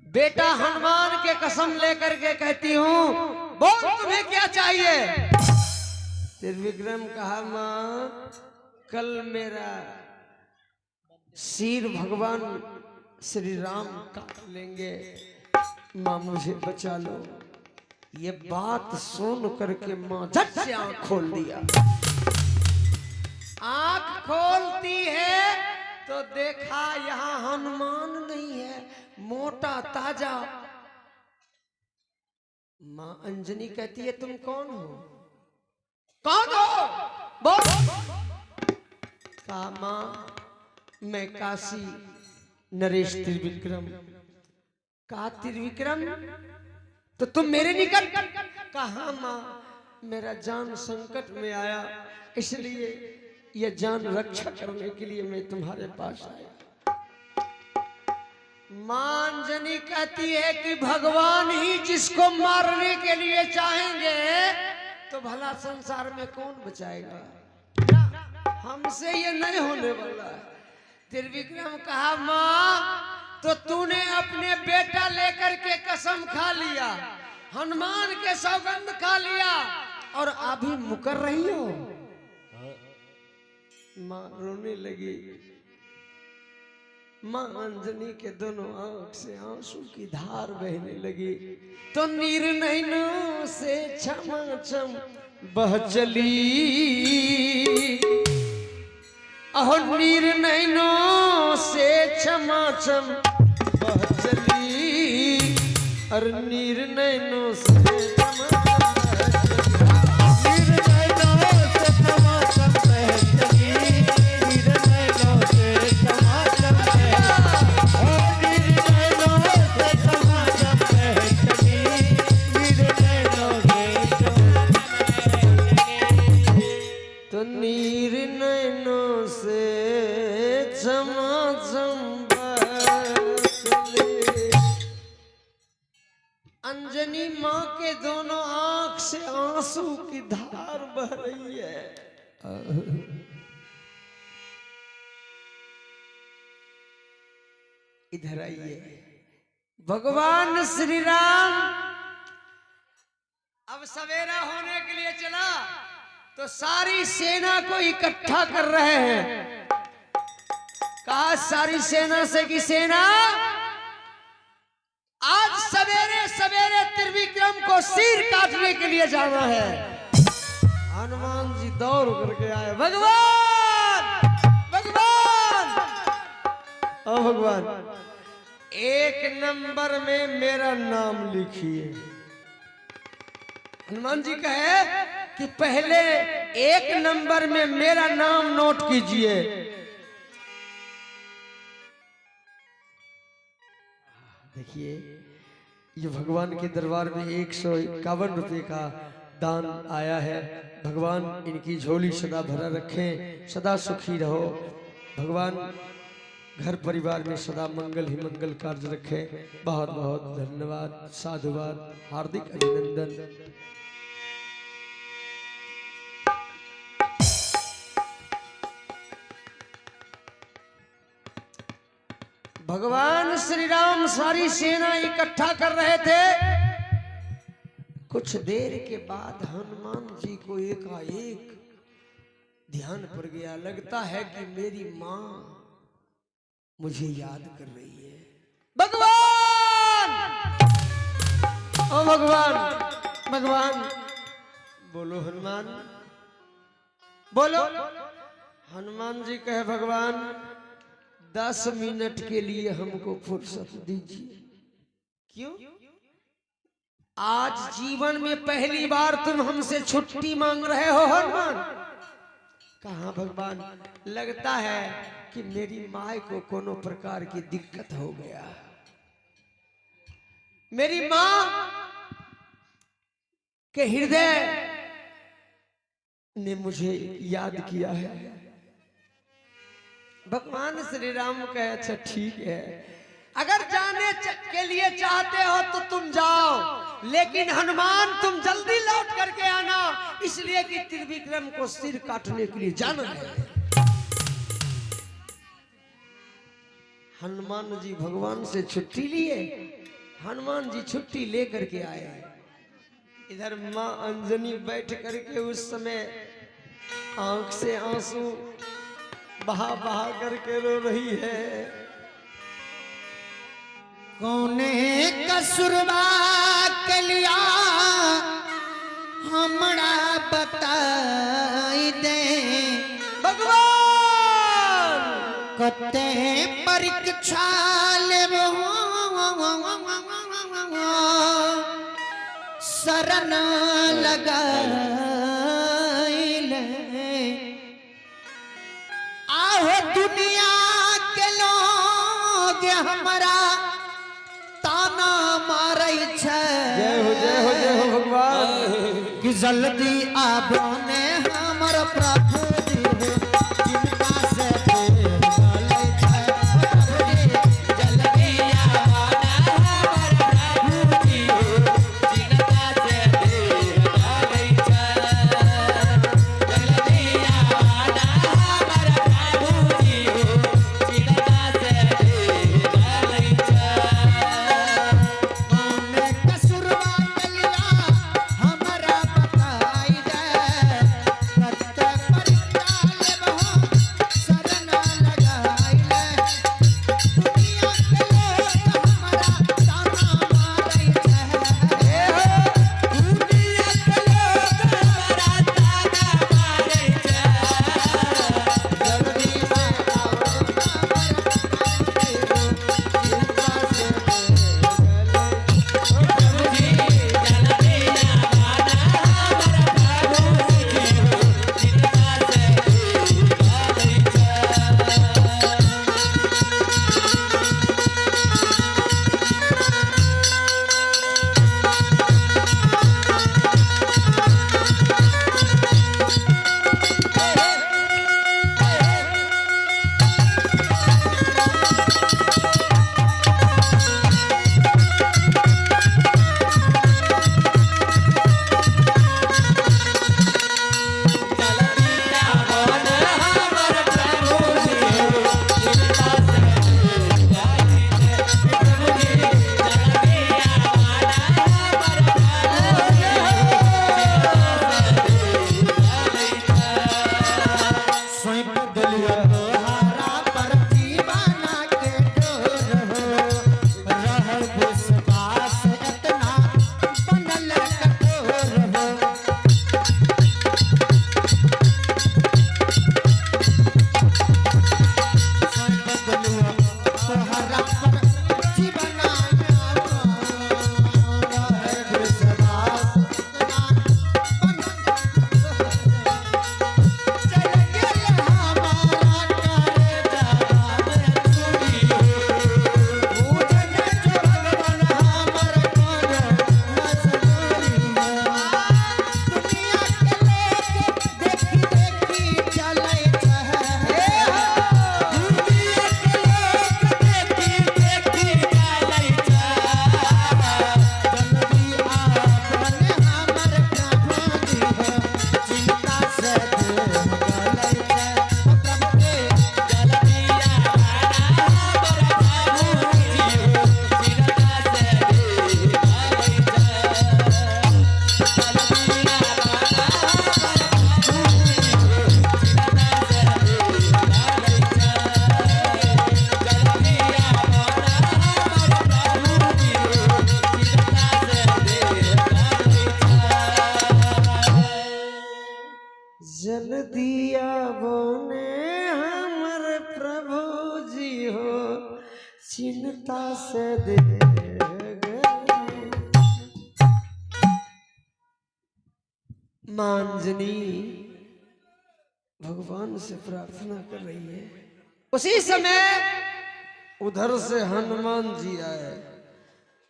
बेटा हनुमान के कसम लेकर के कहती हूँ, बोल तुम्हें क्या चाहिए। त्रिविक्रम कहा, माँ कल मेरा सिर भगवान श्री राम काट लेंगे, माँ मुझे बचा लो। ये बात सुन करके माँ झट से आंख खोल दिया। आंख खोलती है तो देखा यहाँ हनुमान नहीं है, मोटा ताजा। माँ अंजनी कहती है, तुम कौन हो? कौन हो? बोल। कहा, माँ मैं काशी नरेश त्रिविक्रम। कहा, त्रिविक्रम तो तुम मेरे निकट? कहा, माँ मेरा जान संकट में आया, इसलिए यह जान रक्षा करने के लिए मैं तुम्हारे पास आया। मां अंजनी कहती है कि भगवान ही जिसको मारने के लिए चाहेंगे तो भला संसार में कौन बचाएगा? हमसे ये नहीं होने वाला है। त्रिविक्रम कहा, मां तो तूने अपने बेटा लेकर के कसम खा लिया, हनुमान के सौगंध खा लिया और अभी मुकर रही हो? मां रोने लगी। मां अंजनी के दोनों आंख से आंसू की धार बहने लगी। तो नीर नैनों से छमाछम बह चली, अहो नीर नैनों से छमाछम बह चली, अरे नीर नैनों से अंजनी माँ के दोनों आंख से आंसू की धार बह रही है। इधर आइए। भगवान श्री राम अब सवेरा होने के लिए चला तो सारी सेना को इकट्ठा कर रहे हैं। कहा सारी सेना से कि सेना आज सवेरे सवेरे त्रिविक्रम को सिर काटने के लिए जाना है। हनुमान जी दौड़ करके आए, भगवान भगवान ओ भगवान, एक नंबर में मेरा नाम लिखिए। हनुमान जी कहे कि पहले एक नंबर में मेरा नाम नोट कीजिए। देखिए ये भगवान के दरबार में 151 रुपए का दान आया है। भगवान इनकी झोली सदा भरा रखें, सदा सुखी रहो। भगवान घर परिवार में सदा मंगल ही मंगल कार्य रखें। बहुत बहुत धन्यवाद, साधुवाद, हार्दिक अभिनंदन। भगवान श्री राम सारी सेना इकट्ठा कर रहे थे। कुछ देर के बाद हनुमान जी को एकाएक ध्यान पड़ गया, लगता है कि मेरी माँ मुझे याद कर रही है। भगवान ओ भगवान भगवान बोलो हनुमान बोलो। हनुमान जी कहे, भगवान 10 मिनट के लिए हमको फुर्सत दीजिए। क्यों? आज जीवन में पहली बार तुम हमसे छुट्टी मांग रहे हो हनुमान। कहा भगवान, लगता है कि मेरी माँ को कोनो प्रकार की दिक्कत हो गया। मेरी माँ के हृदय ने मुझे याद किया है। भगवान श्री राम कहे, अच्छा ठीक है, अगर जाने के लिए चाहते हो तो तुम जाओ, लेकिन हनुमान तुम जल्दी लौट करके आना, इसलिए कि त्रिविक्रम को सिर काटने के लिए जाना है। हनुमान जी भगवान से छुट्टी लिए हनुमान जी छुट्टी लेकर के आए हैं। इधर माँ अंजनी बैठ करके उस समय आंख से आंसू बहा बहा करके रो रही है। कौने कसुरबा के लिया हमरा बताई दे भगवान कते परीक्षा लेबो शरण लगाइले आहो दुनिया के लोग हमरा ताना मारै छै। जय हो जय हो जय हो भगवान। कि जल्दी आबो ने हमर प्रभु जी जिनका से प्रेम चलै छै। जल्दी आबो ने हमर प्रभु जी जिनका से प्रेम चलै छै। जल्दी आबो ने हमर प्रभु जी जिनका से प्रेम चलै छै। कौने कसुरबा के लिया हमरा बताई दे कते परीक्षा लेबो शरण लगाइले दुनिया के लोग हमरा ताना मारै छै। दुनिया के लोग हमरा ताना मारै छै। जल्दी से आओ जल्दी आवो ने हमर प्रभु जी हो चिंता से दे गए। मां अंजनी भगवान से प्रार्थना कर रही है। उसी समय उधर से हनुमान जी आए,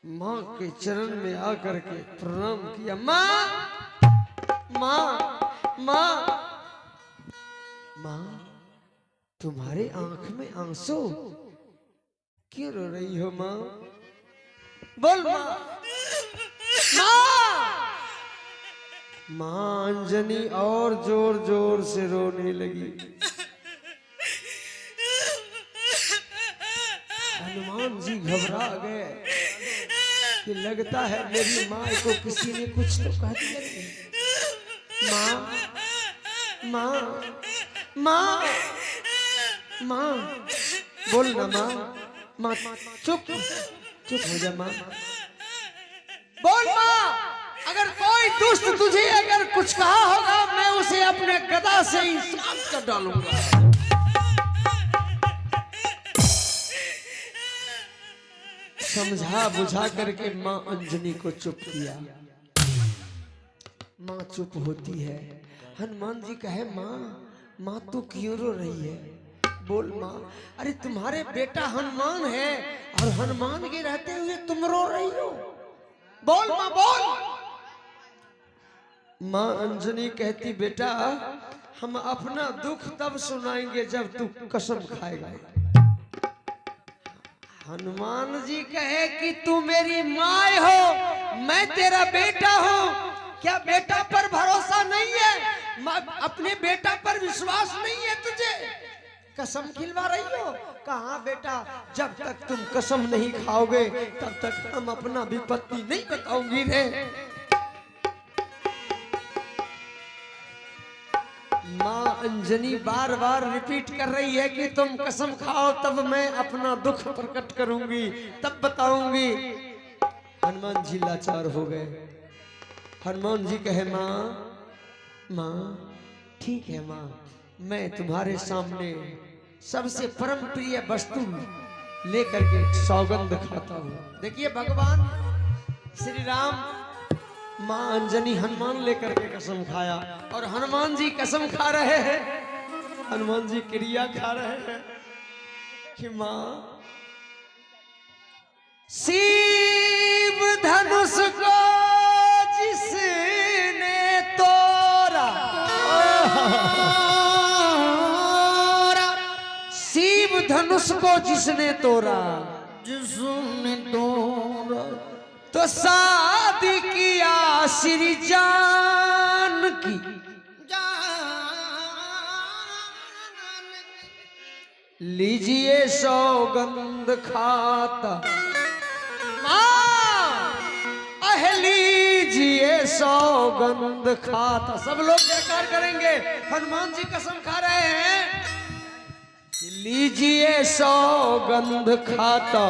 माँ के चरण में आकर के प्रणाम किया। माँ माँ माँ माँ, तुम्हारे आंख में आंसू क्यों रो रही हो माँ? बोल माँ। माँ माँ अंजनी और जोर जोर से रोने लगी। हनुमान जी घबरा गए। कि लगता है मेरी माँ को किसी ने कुछ तो कह दिया नहीं। माँ माँ माँ बोल ना माँ। माँ चुप चुप हो जा माँ। बोल माँ, अगर कोई दुष्ट तुझे अगर कुछ कहा होगा मैं उसे अपने गदा से ही शांत कर डालूंगा। समझा बुझा करके माँ अंजनी को चुप किया। माँ चुप होती है। हनुमान जी कहे माँ तू क्यों रो रही है? बोल माँ। अरे तुम्हारे बेटा हनुमान है और हनुमान के रहते हुए तुम रो रही हो। बोल माँ बोल। माँ अंजनी कहती बेटा हम अपना दुख तब सुनाएंगे जब तू कसम खाएगा। हनुमान जी कहे कि तू मेरी माँ हो, मैं तेरा बेटा हूँ। क्या बेटा पर भरोसा नहीं है? अपने बेटा पर विश्वास नहीं है तुझे? कसम खिलवा रही हो? कहाँ बेटा, जब तक तुम कसम नहीं खाओगे तब तक हम अपना विपत्ति नहीं बताऊंगी रे। माँ अंजनी बार बार रिपीट कर रही है कि तुम कसम खाओ तब मैं अपना दुख प्रकट करूंगी, तब बताऊंगी। हनुमान जी लाचार हो गए। हनुमान जी कहे माँ ठीक है माँ, मैं तुम्हारे सामने सबसे परम प्रिय वस्तु लेकर के सौगंध खाता हूँ। देखिए भगवान श्री राम, माँ अंजनी हनुमान लेकर के कसम खाया और हनुमान जी कसम खा रहे हैं। हनुमान जी क्रिया खा रहे हैं कि माँ शिव धनुष को जिसने तोड़ा, शिव धनुष को जिसने तोड़ा, तो शादी किया श्री जानकी। लीजिए सौगंध खाता लीजिए सौगंध खाता। सब लोग जयकार करेंगे। हनुमान जी कसम खा रहे हैं, लीजिए सौगंध खाता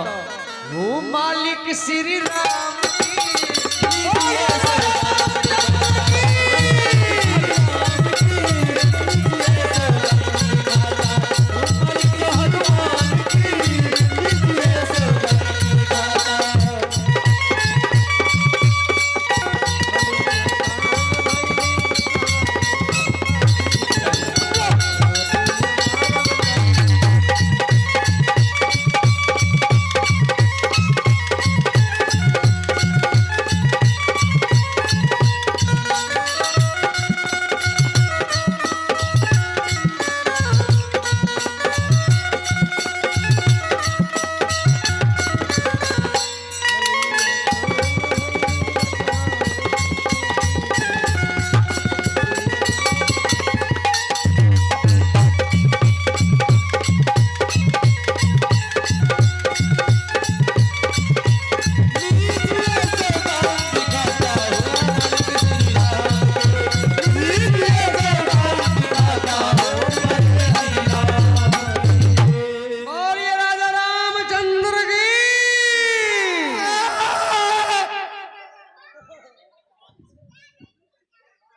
हूँ मालिक श्री राम की।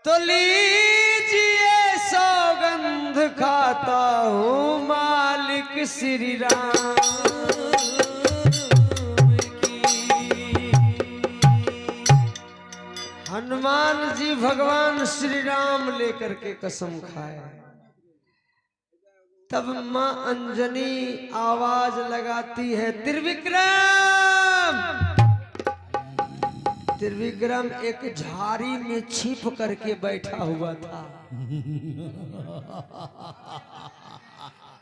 तो लीजिए सौगंध खाता हूँ मालिक श्री राम की। हनुमान जी भगवान श्री राम लेकर के कसम खाए। तब मां अंजनी आवाज लगाती है, त्रिविक्रम। त्रिविक्रम एक झाड़ी में छिप करके बैठा हुआ था।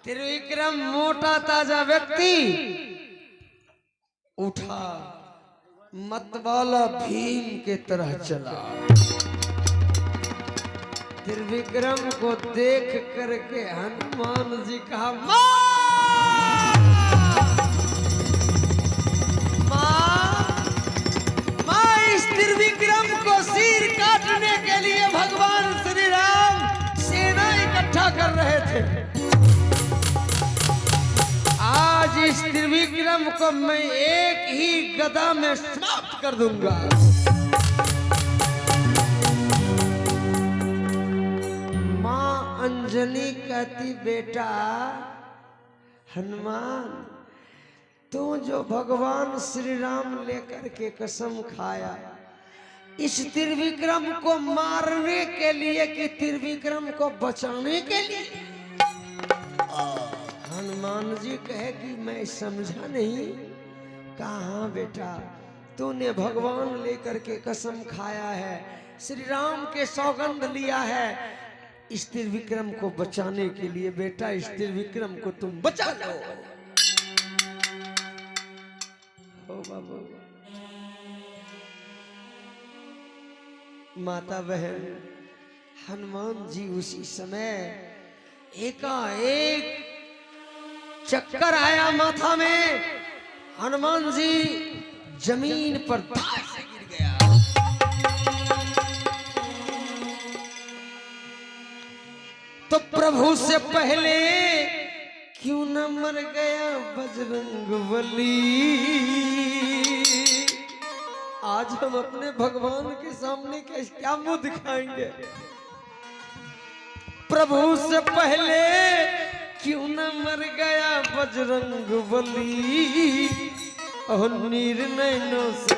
त्रिविक्रम मोटा ताजा व्यक्ति उठा, मतवाला भीम के तरह चला। त्रिविक्रम को देख करके हनुमान जी कहा, मां थे, आज इस त्रिविक्रम को मैं एक ही गदा में समाप्त कर दूंगा। मां अंजनी कहती, बेटा हनुमान, तू जो भगवान श्री राम लेकर के कसम खाया इस त्रिविक्रम को मारने के लिए कि त्रिविक्रम को बचाने के लिए? हनुमान जी कहे कि मैं समझा नहीं। कहाँ बेटा, तूने भगवान लेकर के कसम खाया है, श्री राम के सौगंध लिया है इस त्रिविक्रम को बचाने के लिए। बेटा इस त्रिविक्रम को तुम बचा लो। ओ बाबू, माता बहन, हनुमान जी उसी समय एकाएक चक्कर आया माथा में, हनुमान जी जमीन पर धाड़ से गिर गया। तो प्रभु से पहले क्यों न मर गया बजरंगबली? आज हम अपने भगवान के सामने क्या मुंह दिखाएंगे? प्रभु से पहले क्यों न मर गया बजरंगबली? और निर्नयनों से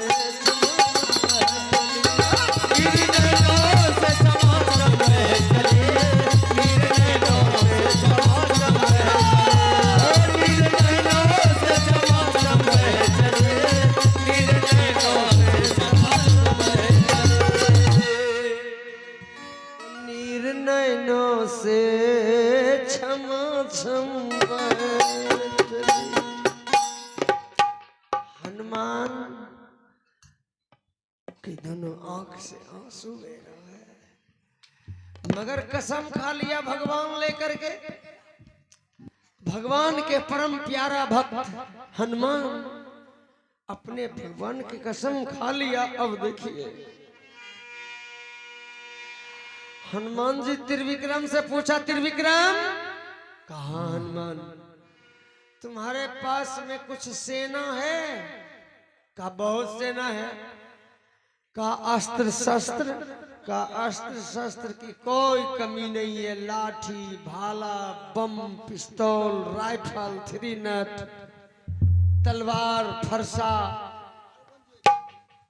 हनुमान की दोनों आंख से आंसू बह रहा है, मगर कसम खा लिया भगवान लेकर के। भगवान के परम प्यारा भक्त हनुमान अपने भगवान की कसम खा लिया। अब देखिए, हनुमान जी त्रिविक्रम से पूछा, त्रिविक्रम कहाँ? हनुमान, तुम्हारे पास में कुछ सेना है? का बहुत सेना है। का अस्त्र शस्त्र? का अस्त्र शस्त्र की कोई कमी नहीं है। लाठी, भाला, बम, पिस्तौल, राइफल, 3 नट, तलवार, फरसा,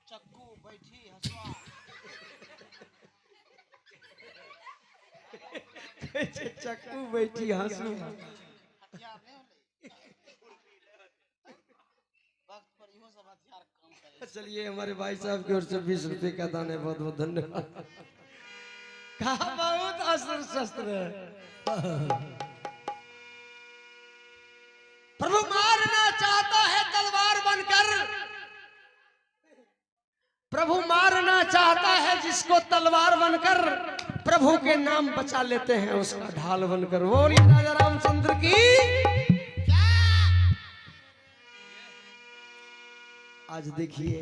चक्कू, बैठी, हसुआ। चक्कू, बैठी, हंसू। चलिए, हमारे भाई साहब की ओर से 20 रुपए का दान है, बहुत बहुत धन्यवाद। कहा बहुत अस्त्र शस्त्र है। प्रभु मारना चाहता है तलवार बनकर, प्रभु मारना चाहता है जिसको तलवार बनकर प्रभु के नाम बचा लेते हैं उसका ढाल बनकर। बोलिए राजा रामचंद्र की। आज देखिए,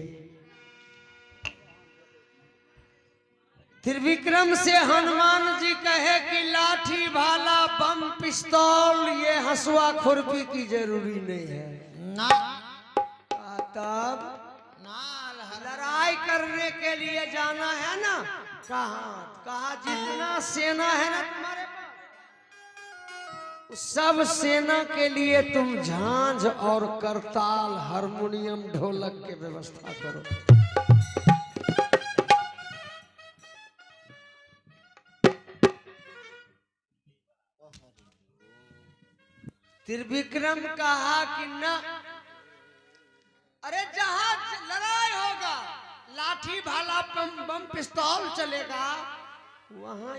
त्रिविक्रम से हनुमान जी कहे कि लाठी, भाला, बम, पिस्तौल, ये हंसुआ, खुरपी की जरूरी नहीं है ना। तब लड़ाई करने के लिए जाना है ना। कहा जितना सेना है ना तुम्हारे पास, सब सेना के लिए तुम झांझ और करताल, हारमोनियम, ढोलक के व्यवस्था करो। त्रिविक्रम कहा कि ना, अरे जहां लड़ाई होगा, लाठी, भाला, बम, पिस्तौल चलेगा, वहां